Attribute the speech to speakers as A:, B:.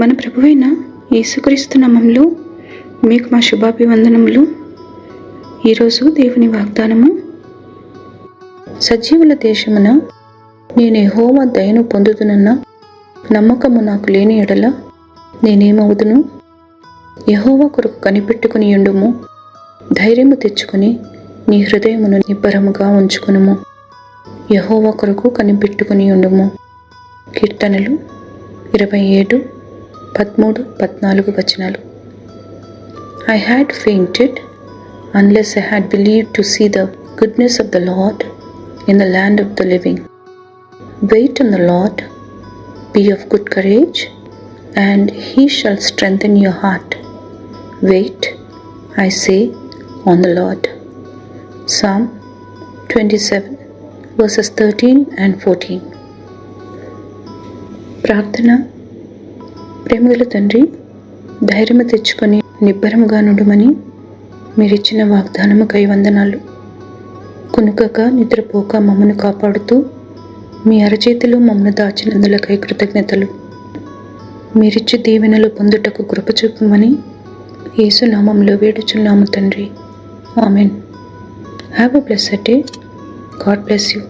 A: మన ప్రభువైన యేసుక్రీస్తు నామములో మీకు మా శుభాభివందనములు. ఈరోజు దేవుని వాగ్దానము, సజీవుల దేశమున నేను యెహోవా దయను పొందుదునన్న నమ్మకము నాకు లేని ఎడల నేనేమవుదును? యెహోవా కొరకు కనిపెట్టుకుని ఉండుము, ధైర్యము తెచ్చుకుని నీ హృదయమును నిబ్బరముగా ఉంచుకునుము. యెహోవా కొరకు కనిపెట్టుకుని ఉండుము. కీర్తనలు 27:13-14 I had fainted unless I had believed to see the goodness of the Lord in the land of the living. Wait on the Lord, be of good courage, and he shall strengthen your heart. Wait, I say, on the Lord. Psalm 27:13-14. ప్రార్థన. ప్రేమగల తండ్రి, ధైర్యము తెచ్చుకొని నిబ్బరముగా నుండుమని మీరిచ్చిన వాగ్దానముకై వందనాలు. కునుకక నిద్రపోక మమ్మను కాపాడుతూ మీ అరచేతిలో మమ్మను దాచినందులకై కృతజ్ఞతలు. మీరిచ్చి దీవెనలు పొందుటకు కృప చూపమని యేసు నామములో వేడుచున్నాము తండ్రి. Amen. Have a blessed day. God bless you.